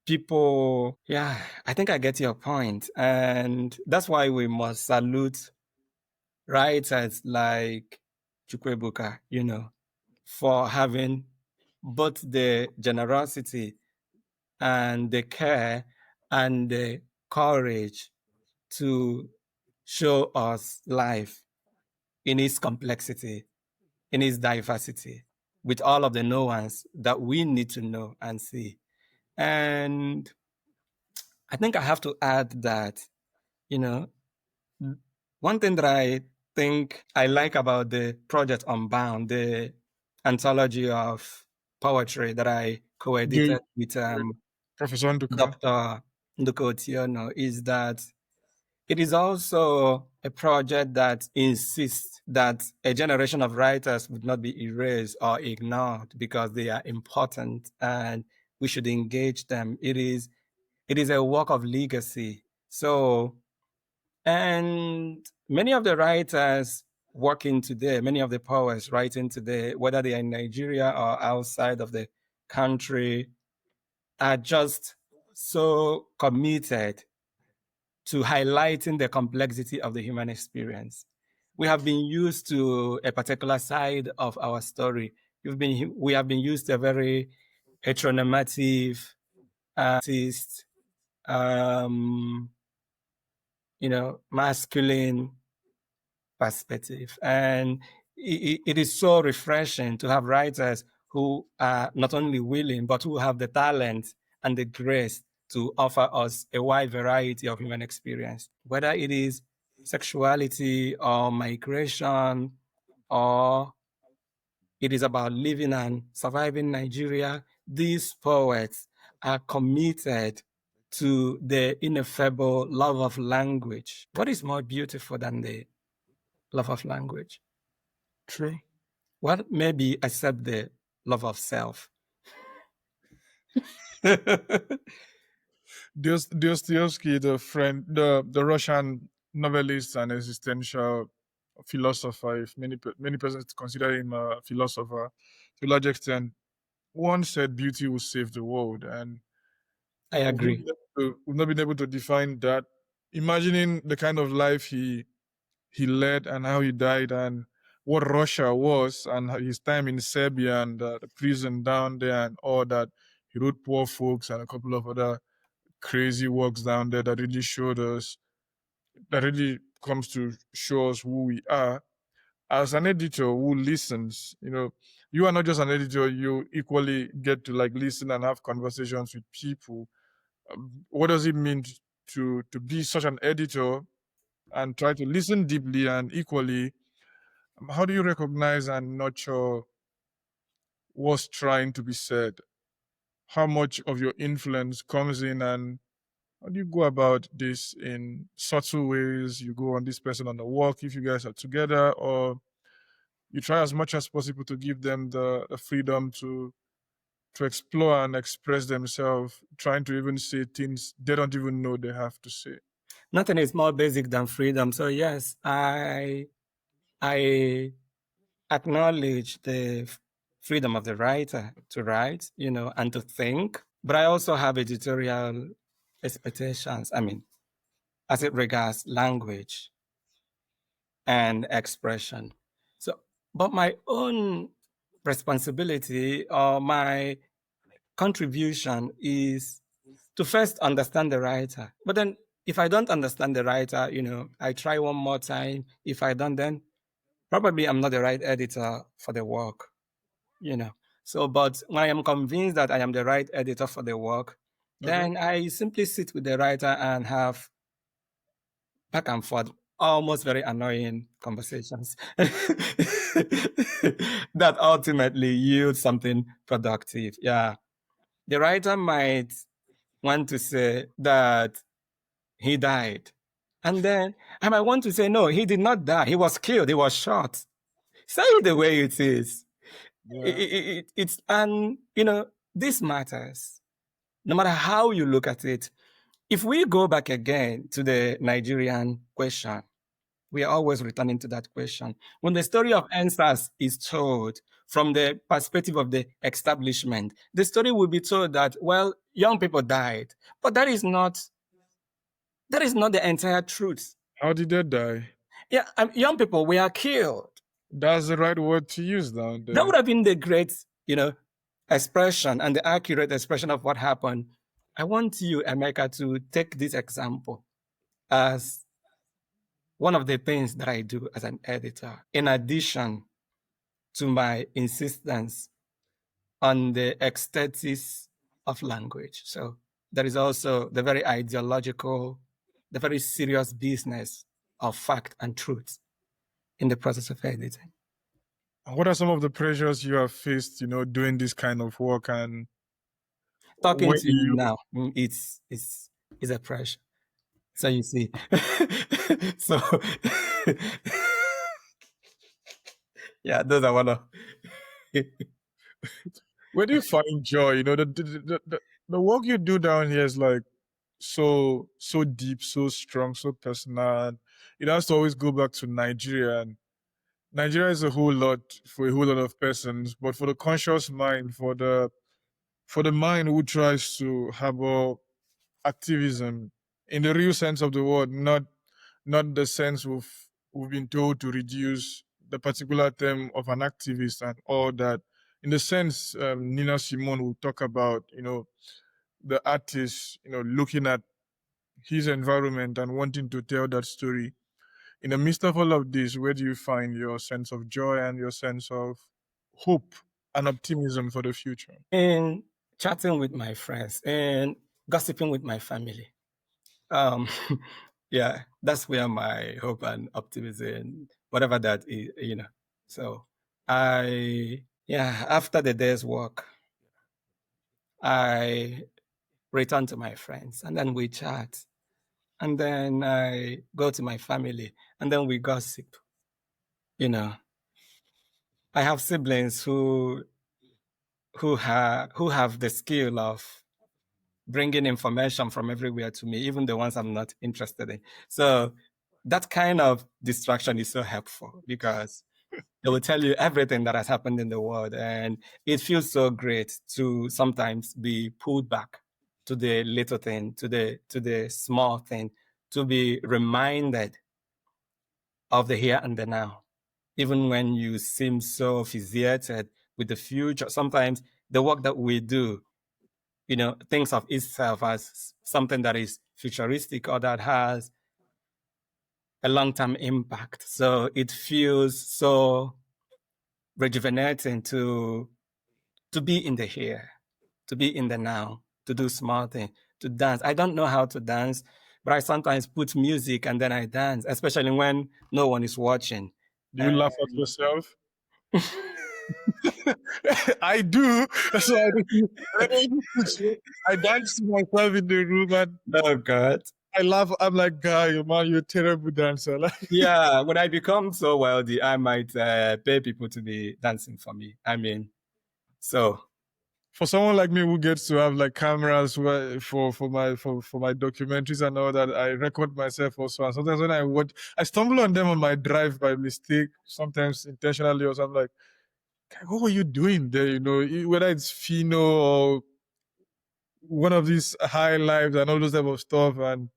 people, I think I get your point. And that's why we must salute writers like Chukwuebuka, for having both the generosity and the care and the courage to show us life in its complexity, in its diversity, with all of the nuance that we need to know and see. And I think I have to add that, one thing that I think I like about the project Unbound, the anthology of poetry that I co-edited with Professor Nduka. Dr. Nduka Otiono, is that it is also a project that insists that a generation of writers would not be erased or ignored because they are important and we should engage them. It is a work of legacy. So, and many of the writers working today, many of the poets writing today, whether they are in Nigeria or outside of the country, are just so committed to highlighting the complexity of the human experience. We have been used to a particular side of our story. We have been used to a very heteronormative, masculine perspective. And it is so refreshing to have writers who are not only willing, but who have the talent and the grace to offer us a wide variety of human experience, whether it is sexuality or migration, or it is about living and surviving Nigeria. These poets are committed to the ineffable love of language. What is more beautiful than the love of language? True. Well, maybe except the love of self. Dostoevsky, the Russian novelist and existential philosopher, if many persons consider him a philosopher, to a large extent, once said beauty will save the world, and I agree. We've not been able to define that. Imagining the kind of life he led and how he died and what Russia was and his time in Serbia and the prison down there and all that. He wrote Poor Folks and a couple of other crazy works down there that really showed us, that really comes to show us who we are. As an editor who listens, you are not just an editor, you equally get to like listen and have conversations with people. What does it mean to be such an editor and try to listen deeply, and equally, how do you recognize and nurture what's trying to be said? How much of your influence comes in, and how do you go about this in subtle ways? You go on this person on the walk if you guys are together, or you try as much as possible to give them the freedom to explore and express themselves, trying to even say things they don't even know they have to say. Nothing is more basic than freedom. So yes, I acknowledge the freedom of the writer to write, and to think. But I also have editorial expectations. I mean, as it regards language and expression. So, but my own responsibility or my contribution is to first understand the writer. But then if I don't understand the writer, I try one more time. If I don't, then probably I'm not the right editor for the work, So, but when I am convinced that I am the right editor for the work, then I simply sit with the writer and have back and forth, almost very annoying conversations that ultimately yield something productive. Yeah. The writer might want to say that he died. And then I might want to say, no, he did not die. He was killed. He was shot. Say it the way it is. Yeah. And this matters. No matter how you look at it. If we go back again to the Nigerian question, we are always returning to that question. When the story of EndSARS is told from the perspective of the establishment, the story will be told that, well, young people died, but that is not the entire truth. How did they die? Yeah, young people were killed. That's the right word to use down That there. would have been the great, expression and the accurate expression of what happened. I want you, Emeka, to take this example as one of the things that I do as an editor, in addition to my insistence on the aesthetics of language. So there is also the very ideological, the very serious business of fact and truth in the process of editing. What are some of the pressures you have faced, doing this kind of work, and Talking when to you you now, it's a pressure. So you see, so yeah, those are one of. where do you find joy? The work you do down here is like so deep, so strong, so personal. And it has to always go back to Nigeria. And Nigeria is a whole lot for a whole lot of persons, but for the conscious mind, for the mind who tries to harbor activism in the real sense of the word, not the sense we've been told to reduce the particular term of an activist and all that. In the sense Nina Simone will talk about, the artist, looking at his environment and wanting to tell that story. In the midst of all of this, where do you find your sense of joy and your sense of hope and optimism for the future? In chatting with my friends and gossiping with my family. Um, yeah, that's where my hope and optimism, whatever that is, So after the day's work, I return to my friends and then we chat. And then I go to my family and then we gossip. I have siblings who have the skill of bringing information from everywhere to me, even the ones I'm not interested in. So that kind of distraction is so helpful because they will tell you everything that has happened in the world. And it feels so great to sometimes be pulled back to the little thing, to the small thing, to be reminded of the here and the now. Even when you seem so fixated with the future, sometimes the work that we do thinks of itself as something that is futuristic or that has a long-term impact. So it feels so rejuvenating to be in the here, to be in the now, to do small things, to dance. I don't know how to dance, but I sometimes put music and then I dance, especially when no one is watching. Do you laugh at yourself? I do. That's why I dance to myself in the room and Oh God. I laugh. I'm like, guy, man, you're a terrible dancer. Like, Yeah, when I become so wealthy, I might pay people to be dancing for me. I mean, so for someone like me who gets to have like cameras for my documentaries and all that, I record myself also. And sometimes when I watch, I stumble on them on my drive by mistake, sometimes intentionally, or something like, what were you doing there? Whether it's Fino or one of these high lives and all those type of stuff, and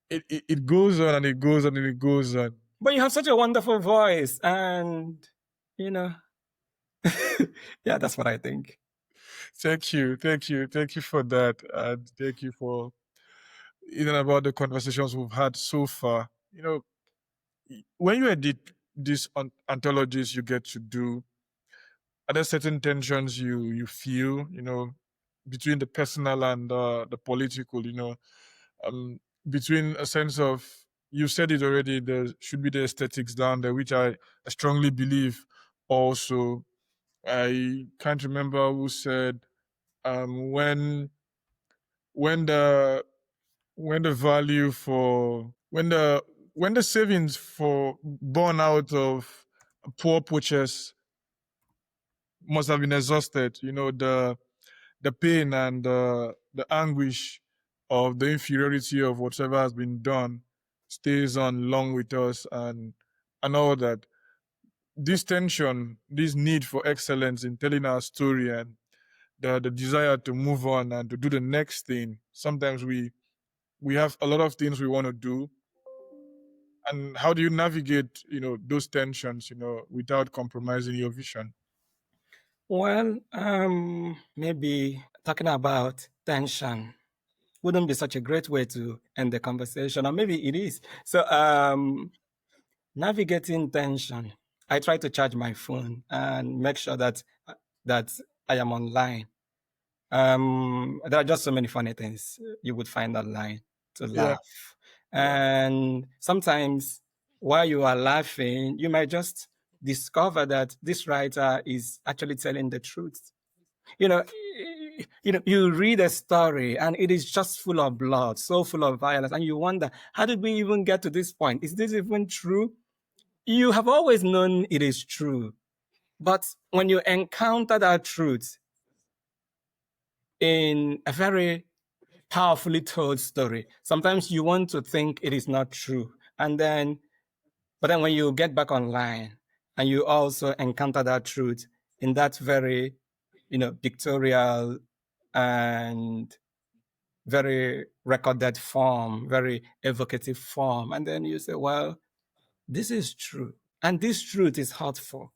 it goes on and it goes on and it goes on. but you have such a wonderful voice, and you know, yeah, that's what I think. Thank you for that, and thank you for even about the conversations we've had so far. When you edit these anthologies you get to do, are there certain tensions you feel, between the personal and the political, between a sense of, you said it already, there should be the aesthetics down there, which I strongly believe also. I can't remember who said, when when the when the value for when the savings for born out of poor poachers must have been exhausted, the pain and the anguish of the inferiority of whatever has been done stays on long with us, and all that. This tension, this need for excellence in telling our story, and the desire to move on and to do the next thing. Sometimes we have a lot of things we want to do, and how do you navigate those tensions without compromising your vision? Well, maybe talking about tension wouldn't be such a great way to end the conversation, or maybe it is. So, navigating tension, I try to charge my phone and make sure that I am online. There are just so many funny things you would find online to Yeah. laugh. And sometimes while you are laughing, you might just discover that this writer is actually telling the truth. You read a story and it is just full of blood, so full of violence, and you wonder, how did we even get to this point? Is this even true? You have always known it is true. But when you encounter that truth in a very powerfully told story, sometimes you want to think it is not true. But then when you get back online and you also encounter that truth in that very, pictorial and very recorded form, very evocative form. And then you say, well, this is true. And this truth is hurtful.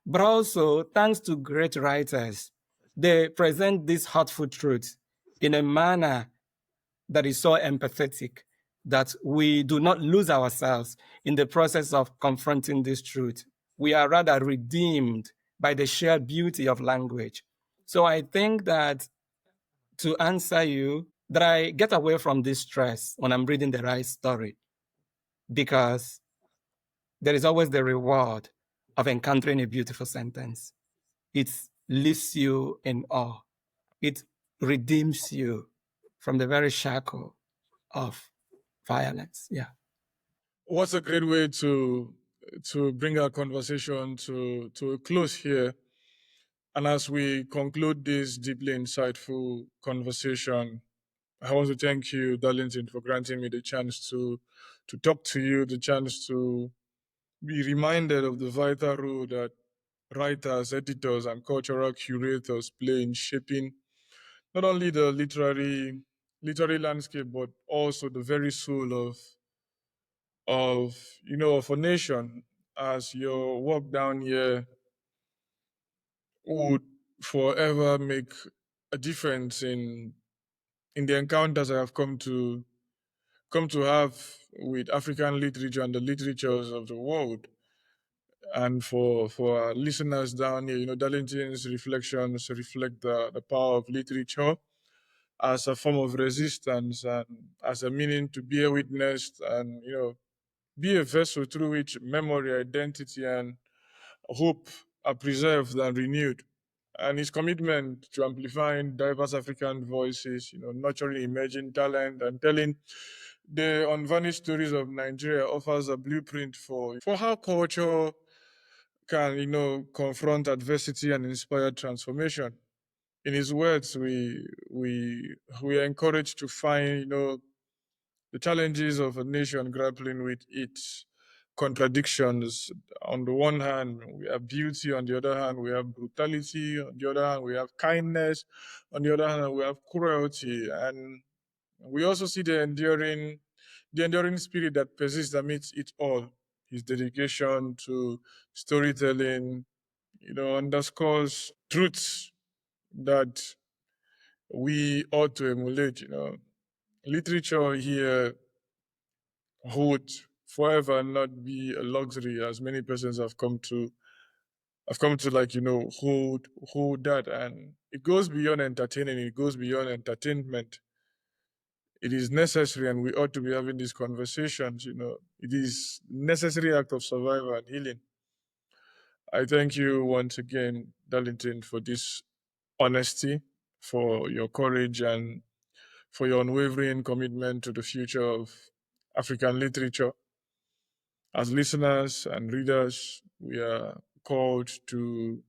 But also, thanks to great writers, they present this hurtful truth in a manner that is so empathetic that we do not lose ourselves in the process of confronting this truth. We are rather redeemed by the sheer beauty of language. So I think that, to answer you, that I get away from this stress when I'm reading the right story, because there is always the reward of encountering a beautiful sentence. It leaves you in awe. It redeems you from the very shackle of violence. Yeah. What's a great way to bring our conversation to a close here? And as we conclude this deeply insightful conversation, I want to thank you, Darlington, for granting me the chance to talk to you, the chance to be reminded of the vital role that writers, editors, and cultural curators play in shaping not only the literary landscape, but also the very soul of a nation. As your work down here would forever make a difference in the encounters I have come to have with African literature and the literatures of the world. And for our listeners down here, Darlington's reflections reflect the power of literature as a form of resistance and as a meaning to bear witness and be a vessel through which memory, identity, and hope are preserved and renewed. And his commitment to amplifying diverse African voices, nurturing emerging talent and telling the unvarnished stories of Nigeria offers a blueprint for how culture can, confront adversity and inspire transformation. In his words, we are encouraged to find, the challenges of a nation grappling with its contradictions. On the one hand, we have beauty. On the other hand, we have brutality. On the other hand, we have kindness. On the other hand, we have cruelty. And we also see the enduring spirit that persists amidst it all. His dedication to storytelling, underscores truths that we ought to emulate. Literature here would forever not be a luxury, as many persons have come to hold that. And it goes beyond entertaining, it goes beyond entertainment. It is necessary, and we ought to be having these conversations. It is necessary act of survival and healing. I thank you once again, Darlington, for this honesty, for your courage, and for your unwavering commitment to the future of African literature. As listeners and readers, we are called to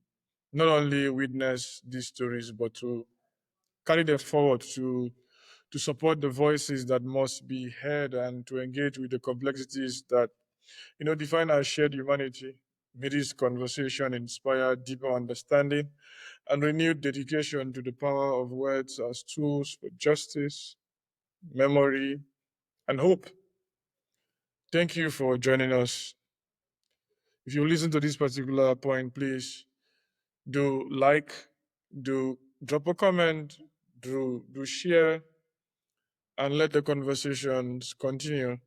not only witness these stories, but to carry them forward, to support the voices that must be heard, and to engage with the complexities that define our shared humanity. May this conversation inspire deeper understanding and renewed dedication to the power of words as tools for justice, memory, and hope. Thank you for joining us. If you listen to this particular point, please do like, do drop a comment, do share, and let the conversations continue.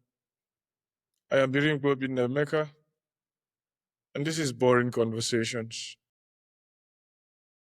I am Biringkpa, and this is Boring Conversations.